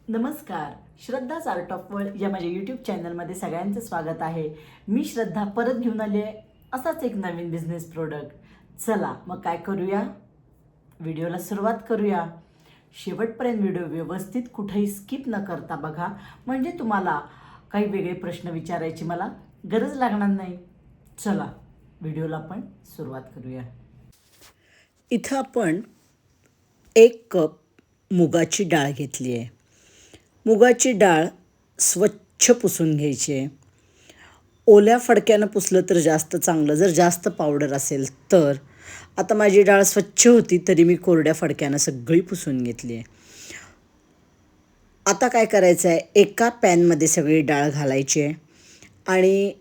नमस्कार. श्रद्धाच art of world या माझ्या यूट्यूब चॅनलमध्ये सगळ्यांचं स्वागत आहे. मी श्रद्धा परत घेऊन आली आहे असाच एक नवीन बिझनेस प्रोडक्ट. चला मग काय करूया, व्हिडिओला सुरुवात करूया. शेवटपर्यंत व्हिडिओ व्यवस्थित कुठेही स्किप न करता बघा, म्हणजे तुम्हाला काही वेगळे प्रश्न विचारायची मला गरज लागणार नाही. चला व्हिडिओला आपण सुरुवात करूया. इथं आपण 1 कप मुगाची डाळ घेतली आहे. मुगाची डाळ स्वच्छ पुसून घ्यायची आहे. ओल्या फडक्यानं पुसलं तर जास्त चांगलं, जर जास्त पावडर असेल तर. आता माझी डाळ स्वच्छ होती तरी मी कोरड्या फडक्यानं सगळी पुसून घेतली आहे. आता काय करायचं आहे, एका पॅनमध्ये सगळी डाळ घालायची आहे आणि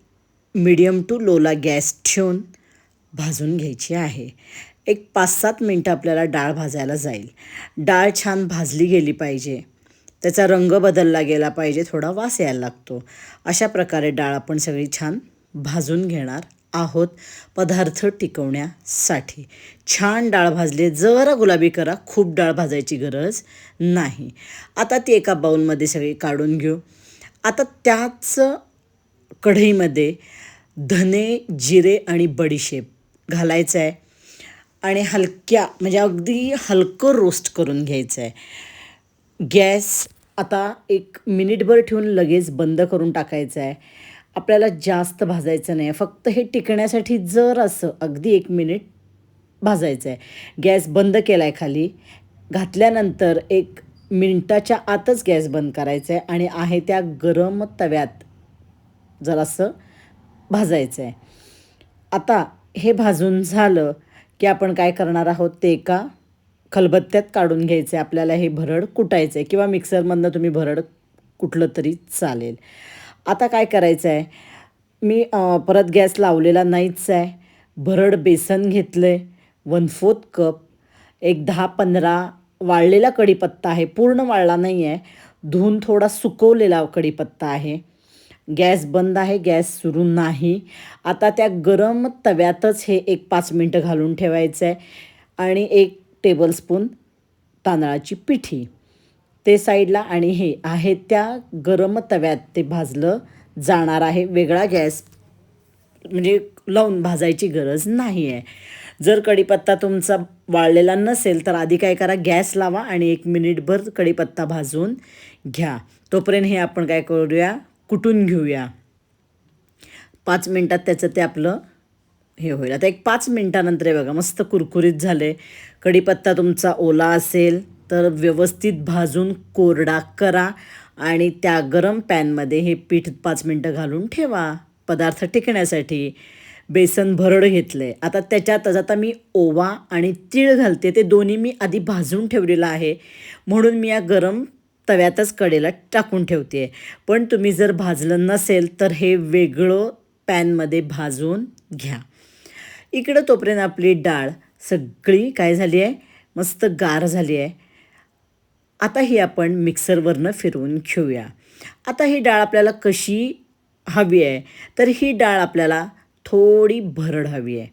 मीडियम टू लोला गॅस ठेवून भाजून घ्यायची आहे. एक 5-7 मिनटं आपल्याला डाळ भाजायला जाईल. डाळ छान भाजली गेली पाहिजे, त्याचा रंग बदलला गेला पाहिजे, थोडा वास यायला लागतो. अशा प्रकारे डाळ आपण सगळी छान भाजून घेणार आहोत पदार्थ टिकवण्यासाठी. छान डाळ भाजली, जरा गुलाबी करा, खूप डाळ भाजायची गरज नाही. आता ती एका बाउलमध्ये सगळी काढून घेऊ. आता त्याच कढईमध्ये धने, जिरे आणि बडीशेप घालायचं आहे आणि म्हणजे अगदी हलकं रोस्ट करून घ्यायचं आहे. गॅस आता 1 मिनिटभर ठेवून लगेच बंद करून टाकायचं आहे. आपल्याला जास्त भाजायचं नाही, फक्त हे टिकण्यासाठी जरासं अगदी 1 मिनिट भाजायचं आहे. गॅस बंद केला आहे खाली. घातल्यानंतर 1 मिनिटाच्या आतच गॅस बंद करायचा आहे आणि आहे त्या गरम तव्यात जरासं भाजायचं आहे. आता हे भाजून झालं की आपण काय करणार आहोत, ते एका खलबत्त्यात काढून घ्यायचं आहे. आपल्याला हे भरड कुटायचं आहे किंवा मिक्सरमधनं तुम्ही भरड कुठलं तरी चालेल. आता काय करायचं आहे, मी परत गॅस लावलेला नाहीच आहे. भरड बेसन घेतलं आहे 1/4 कप. एक 10-15 वाळलेला कढीपत्ता आहे, पूर्ण वाळला नाही आहे, धुवून थोडा सुकवलेला कढीपत्ता आहे. गॅस बंद आहे, गॅस सुरू नाही. आता त्या गरम तव्यातच हे 1-5 मिनटं घालून ठेवायचं आहे आणि 1 टेबलस्पून तांदळाची पिठी ते साईडला आणि हे आहे त्या गरम तव्यात ते भाजलं जाणार आहे. वेगळा गॅस म्हणजे लावून भाजायची गरज नाही आहे. जर कढीपत्ता तुमचा वाळलेला नसेल तर आधी काय करा, गॅस लावा आणि 1 मिनिटभर कढीपत्ता भाजून घ्या. तोपर्यंत हे आपण काय करूया, कुटून घेऊया. 5 मिनटात त्याचं ते आपलं हे होईल. आता एक 5 मिनटानंतर हे बघा मस्त कुरकुरीत झाले. कढीपत्ता तुमचा ओला असेल तर व्यवस्थित भाजून कोरडा करा आणि त्या गरम पॅनमध्ये हे पीठ 5 मिनटं घालून ठेवा पदार्थ टिकण्यासाठी. बेसन भरड घेतलं आहे. आता त्याच्यातच आता मी ओवा आणि तीळ घालते. ते दोन्ही मी आधी भाजून ठेवलेलं आहे, म्हणून मी या गरम तव्यातच कडेला टाकून ठेवते आहे. पण तुम्ही जर भाजलं नसेल तर हे वेगळं पॅनमध्ये भाजून घ्या. इकडं तोपर्यंत आपली डाळ सगळी काय झाली आहे, मस्त गार झाली आहे. आता ही आपण मिक्सरवरनं फिरवून घेऊया. आता ही डाळ आपल्याला कशी हवी आहे, तर ही डाळ आपल्याला थोडी भरड हवी आहे.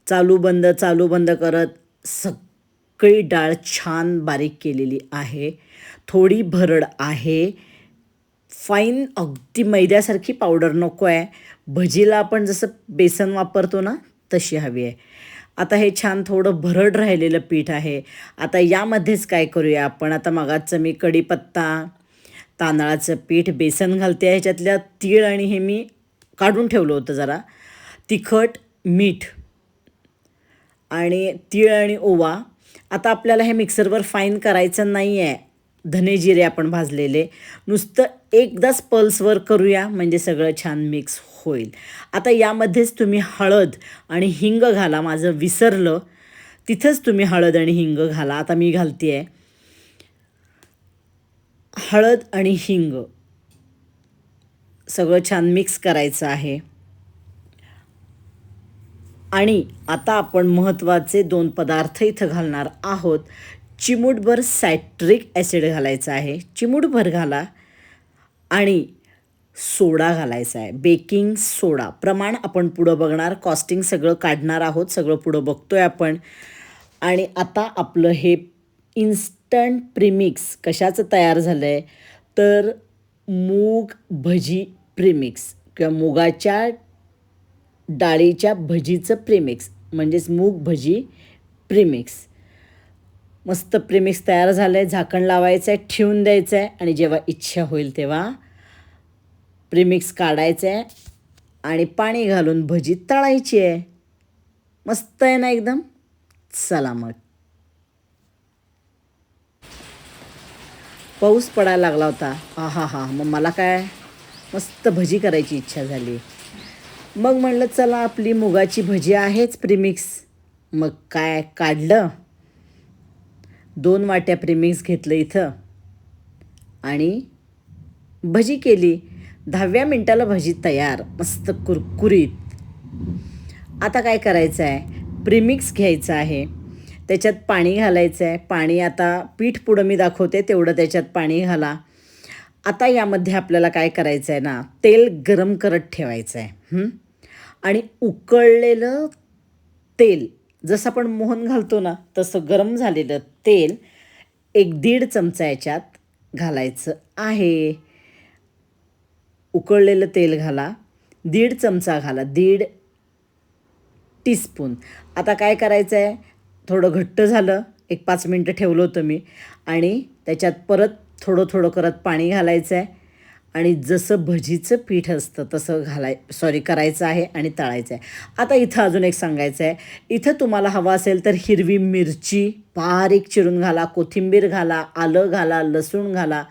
चालू बंद करत सगळी डाळ छान बारीक केलेली आहे. थोडी भरड आहे, फाईन अगदी मैद्यासारखी पावडर नको आहे. भजीला आपण जसं बेसन वापरतो ना तशी हवी आहे. आता हे छान थोडं भरड राहिलेलं पीठ आहे. आता यामध्येच काय करूया आपण, आता मगाचं मी कढीपत्ता, तांदळाचं पीठ, बेसन घालते आहे. ह्याच्यातल्या तीळ आणि हे मी काढून ठेवलं होतं जरा. तिखट, मीठ आणि तीळ आणि ओवा. आता आपल्याला हे मिक्सरवर फाईन करायचं नाही आहे. धने जिरे आपण भाजलेले, नुसतं एकदाच पल्सवर करूया म्हणजे सगळं छान मिक्स होईल. आता यामध्येच तुम्ही हळद आणि हिंग घाला. माझं विसरलं, तिथंच तुम्ही हळद आणि हिंग घाला. आता मी घालते आहे हळद आणि हिंग. सगळं छान मिक्स करायचं आहे. आणि आता आपण महत्त्वाचे 2 पदार्थ इथं घालणार आहोत. चिमूटभर सायट्रिक ॲसिड घालायचं आहे, चिमूटभर घाला. आणि सोडा घालायचा आहे, बेकिंग सोडा. प्रमाण आपण पुढं बघणार, कॉस्टिंग सगळं काढणार आहोत, सगळं पुढं बघतोय आपण. आणि आता आपलं हे इन्स्टंट प्रीमिक्स कशाचं तयार झालं आहे तर मूग भजी प्रीमिक्स किंवा मुगाच्या डाळीच्या भजीचं प्रीमिक्स म्हणजेच मूग भजी प्रीमिक्स. मस्त प्रीमिक्स तयार झालं आहे. झाकण लावायचं आहे, ठेवून द्यायचं आहे आणि जेव्हा इच्छा होईल तेव्हा प्रीमिक्स काढायचं आहे आणि पाणी घालून भजी तळायची आहे. मस्त आहे ना एकदम. चला मग. पाऊस पडायला लागला होता. हा मग मला काय मस्त भजी करायची इच्छा झाली. मग म्हणलं चला आपली मुगाची भजी आहेच प्रीमिक्स. मग काय काढलं, 2 वाट्या प्रीमिक्स घेतलं इथं आणि भजी केली. 10व्या मिनटाला भजी तयार, मस्त कुरकुरीत. आता काय करायचं आहे, प्रीमिक्स घ्यायचं आहे, त्याच्यात पाणी घालायचं आहे. पाणी आता पीठ पुढं मी दाखवते तेवढं त्याच्यात पाणी घाला. आता यामध्ये आपल्याला काय करायचं आहे ना, तेल गरम करत ठेवायचं आहे आणि उकळलेलं तेल जसं आपण मोहन घालतो ना तसं गरम झालेलं तेल 1-1.5 चमचा याच्यात घालायचं आहे. उकळलेलं तेल घाला, 1.5 चमचा घाला, 1.5 टीस्पून. आता काय करायचं आहे, थोडं घट्ट झालं, 1-5 मिनटं ठेवलं होतं मी आणि त्याच्यात परत थोडं करत पाणी घालायचं आहे आणि जसं भजीचं पीठ असतं तसं करायचं आहे आणि तळायचं आहे. आता इथं अजून एक सांगायचं आहे, इथं तुम्हाला हवं असेल तर हिरवी मिरची बारीक चिरून घाला, कोथिंबीर घाला, आलं घाला, लसूण घाला,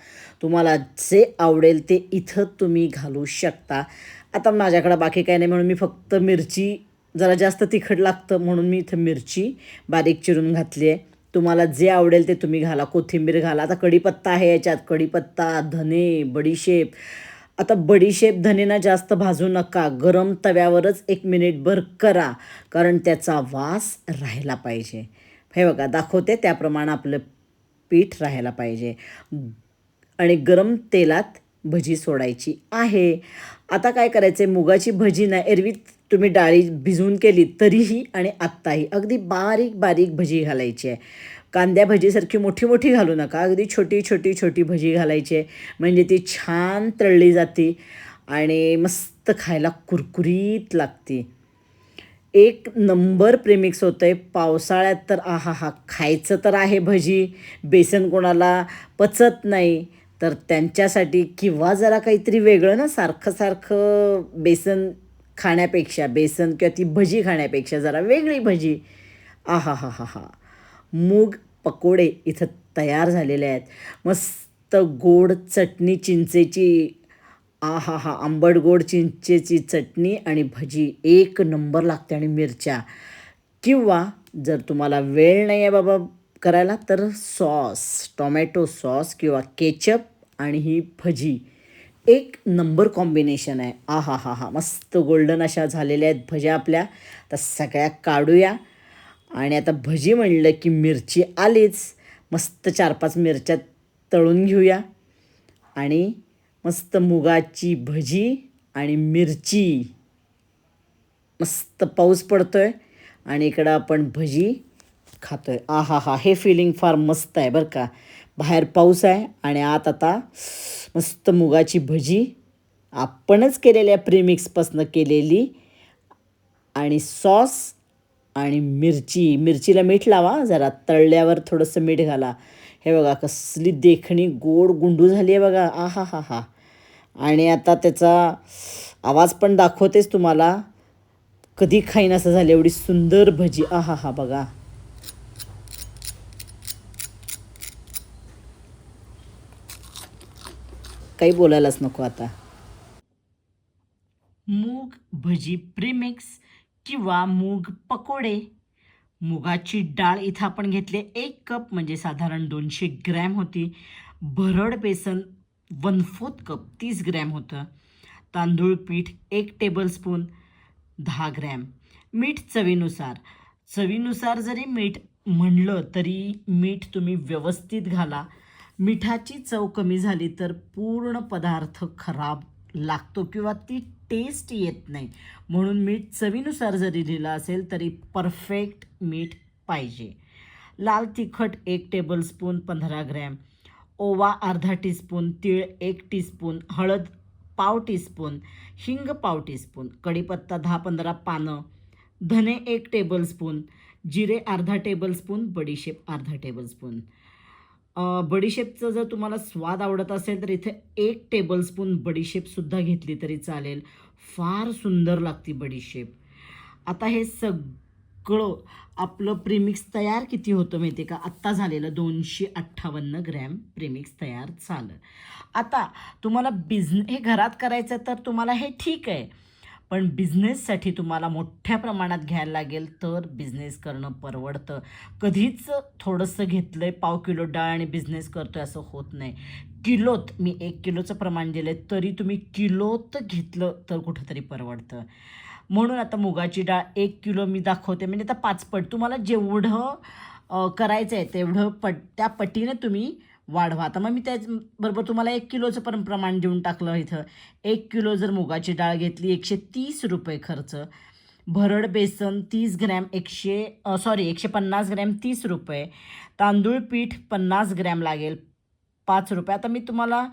तुम्हाला जे आवडेल ते इथं तुम्ही घालू शकता. आता माझ्याकडं बाकी काही नाही म्हणून मी फक्त मिरची, जरा जास्त तिखट लागतं म्हणून मी इथं मिरची बारीक चिरून घातली आहे. तुम्हाला जे आवडेल ते तुम्ही घाला, कोथिंबीर घाला. आता कढीपत्ता आहे याच्यात, कढीपत्ता, धने, बडीशेप. आता बडीशेप धनेना जास्त भाजू नका, गरम तव्यावरच 1 मिनिटभर करा कारण त्याचा वास राहायला पाहिजे. हे बघा दाखवते त्याप्रमाणे आपलं पीठ राहायला पाहिजे आणि गरम तेलात भजी सोडायची आहे. आता काय करायचं आहे, मुगाची भजी ना एरवी तुम्ही डाळी भिजवून केली तरीही आणि आत्ताही अगदी बारीक बारीक भजी घालायची आहे. कांद्या भजीसारखी मोठी मोठी घालू नका, अगदी छोटी भजी घालायची आहे म्हणजे ती छान तळली जाते आणि मस्त खायला कुरकुरीत लागते. 1 नंबर प्रीमिक्स होतं आहे. पावसाळ्यात तर खायचं तर आहे भजी. बेसन कोणाला पचत नाही तर त्यांच्यासाठी किंवा जरा काहीतरी वेगळं ना, सारखं बेसन खाण्यापेक्षा, बेसन किंवा ती भजी खाण्यापेक्षा जरा वेगळी भजी. मूग पकोडे इथं तयार झालेले आहेत. मस्त गोड चटणी चिंचेची, आंबट गोड चिंचेची चटणी आणि भजी 1 नंबर लागते आणि मिरच्या. किंवा जर तुम्हाला वेळ नाही आहे बाबा करायला तर सॉस, टोमॅटो सॉस किंवा केचप आणि ही भजी 1 नंबर कॉम्बिनेशन आहे. मस्त गोल्डन अशा झालेल्या आहेत भज्या आपल्या. तर सगळ्या काढूया आणि आता भजी म्हणलं की मिरची आलीच. मस्त 4-5 मिरच्या तळून घेऊया आणि मस्त मुगाची भजी आणि मिरची. मस्त पाऊस पडतोय आणि इकडं आपण भजी खातोय. हे फिलिंग फार मस्त आहे बरं का. बाहेर पाऊस आहे आणि आत आता मस्त मुगाची भजी आपणच केलेल्या प्रीमिक्सपासून केलेली आणि सॉस आणि मिरचीला मीठ लावा, जरा तळल्यावर थोडंसं मीठ घाला. हे बघा कसली देखणी गोड गुंडू झाली आहे बघा. आणि आता त्याचा आवाज पण दाखवतेच तुम्हाला. कधी खाईन असं झालं एवढी सुंदर भजी. बघा. काही बोलायलाच नको आता. मूग भजी प्रीमिक्स किंवा मूग पकोडे. मुगाची डाळ इथं आपण घेतले 1 कप म्हणजे साधारण 200 ग्रॅम होती. भरड बेसन 1/4 कप 30 ग्रॅम होतं. तांदूळ पीठ 1 टेबलस्पून 10 ग्रॅम. मीठ चवीनुसार. चवीनुसार जरी मीठ म्हणलं तरी मीठ तुम्ही व्यवस्थित घाला. मिठाची चव कमी झाली तर पूर्ण पदार्थ खराब लागतो किंवा ती टेस्ट येत नाही. म्हणून मीठ चवीनुसार जरी दिलं असेल तरी परफेक्ट मीठ पाहिजे. लाल तिखट 1 टेबलस्पून 15 ग्रॅम, ओवा अर्धा टीस्पून, तीळ 1 टीस्पून, हळद पाव टीस्पून, हिंग पाव टीस्पून, कढीपत्ता 10-15 पानं, धने 1 टेबलस्पून, जिरे अर्धा टेबलस्पून, बडीशेप अर्धा टेबलस्पून. बडीशेपचं जर तुम्हाला स्वाद आवडत असेल तर इथे 1 टेबलस्पून बडीशेपसुद्धा घेतली तरी चालेल. फार सुंदर लागते बडीशेप. आता हे सगळं आपलं प्रीमिक्स तयार किती होतं माहिती आहे का? आत्ता झालेलं 258 ग्रॅम प्रीमिक्स तयार झालं. आता तुम्हाला हे घरात करायचं तर तुम्हाला हे ठीक आहे, पण बिझनेससाठी तुम्हाला मोठ्या प्रमाणात घ्यायला लागेल तर बिझनेस करणं परवडतं. कधीच थोडंसं घेतलं आहे पाव किलो डाळ आणि बिझनेस करतो आहे असं होत नाही. किलोत मी 1 किलोचं प्रमाण दिलं आहे, तरी तुम्ही किलोत घेतलं तर कुठंतरी परवडतं. म्हणून आता मुगाची डाळ 1 किलो मी दाखवते, म्हणजे आता 5 पट तुम्हाला जेवढं करायचं आहे तेवढं त्या पटीने तुम्ही वाढवा. आता मग मी त्याचबरोबर तुम्हाला 1 किलोचं पण प्रमाण देऊन टाकलं इथं. 1 किलो जर मुगाची डाळ घेतली 130 रुपये खर्च. भरड बेसन 30 ग्रॅम 150 ग्रॅम 30 रुपये. तांदूळ पीठ 50 ग्रॅम लागेल 5 रुपये. आता मी तुम्हाला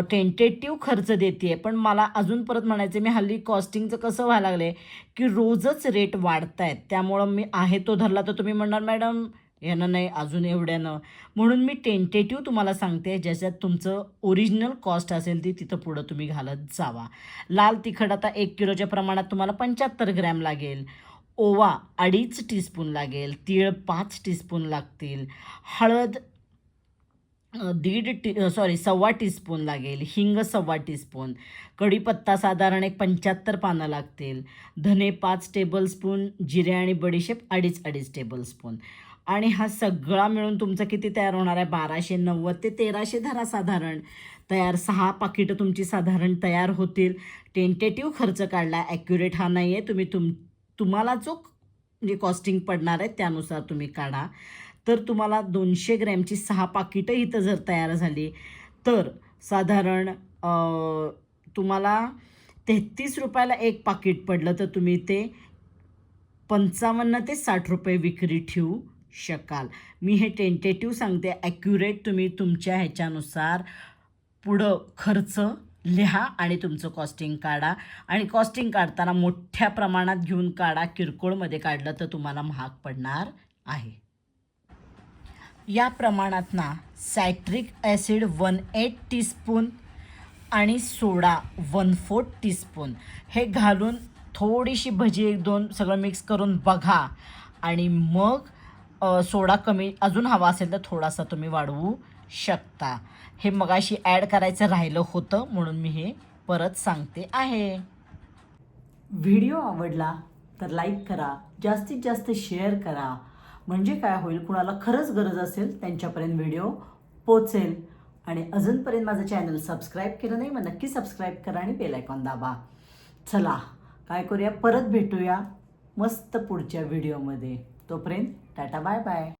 टेंटेटिव्ह खर्च देते आहे, पण मला अजून परत म्हणायचं मी हल्ली कॉस्टिंगचं कसं व्हायला लागलं आहे की रोजच रेट वाढत आहेत. त्यामुळं मी आहे तो धरला तर तुम्ही म्हणणार मॅडम यानं नाही अजून एवढ्यानं. म्हणून मी टेंटेटिव्ह तुम्हाला सांगते, ज्याच्यात तुमचं ओरिजिनल कॉस्ट असेल ती तिथं पुढं तुम्ही घालत जावा. लाल तिखट आता 1 किलोच्या प्रमाणात तुम्हाला 75 ग्रॅम लागेल. ओवा 2.5 टीस्पून लागेल. तीळ 5 टीस्पून लागतील. हळद 1.25 टीस्पून लागेल. हिंग 1.25 टीस्पून. कढीपत्ता साधारण 75 पानं लागतील. धने 5 टेबलस्पून. जिरे आणि बडीशेप 2.5 टेबलस्पून. आणि हा सगळा मिळून तुमचं किती तयार होणार आहे? 1290 ते 1300 धरा साधारण तयार. 6 पाकिटं तुमची साधारण तयार होतील. टेंटेटिव्ह खर्च काढला, ॲक्युरेट हा नाही आहे. तुम्हाला जो म्हणजे कॉस्टिंग पडणार आहे त्यानुसार तुम्ही काढा. तर तुम्हाला 200 ग्रॅमची 6 पाकिटं इथं जर तयार झाली तर साधारण तुम्हाला 33 रुपयाला 1 पाकिट पडलं तर तुम्ही ते 55 ते 60 रुपये विक्री ठेवू शकाल. मी हे टेंटेटिव्ह सांगते, ॲक्युरेट तुम्ही तुमच्या ह्याच्यानुसार पुढं खर्च लिहा आणि तुमचं कॉस्टिंग काढा. आणि कॉस्टिंग काढताना मोठ्या प्रमाणात घेऊन काढा. किरकोळमध्ये काढलं तर तुम्हाला महाग पडणार आहे. या प्रमाणात ना सायट्रिक ॲसिड 1/8 टीस्पून आणि सोडा 1/4 टीस्पून हे घालून थोडीशी भजी 1-2 सगळं मिक्स करून बघा. आणि मग सोडा कमी अजून हवा असेल तर थोडासा तुम्ही वाढवू शकता. हे मगाशी ॲड करायचं राहिलं होतं म्हणून मी हे परत सांगते आहे. व्हिडिओ आवडला तर लाईक करा, जास्तीत जास्त शेअर करा. म्हणजे काय होईल, कुणाला खरंच गरज असेल त्यांच्यापर्यंत व्हिडिओ पोचेल. आणि अजूनपर्यंत माझं चॅनल सबस्क्राईब केलं नाही मग नक्की सबस्क्राईब करा आणि बेल आयकॉन दाबा. चला काय करूया, परत भेटूया मस्त पुढच्या व्हिडिओमध्ये. तोपर्यंत टाटा बाय बाय.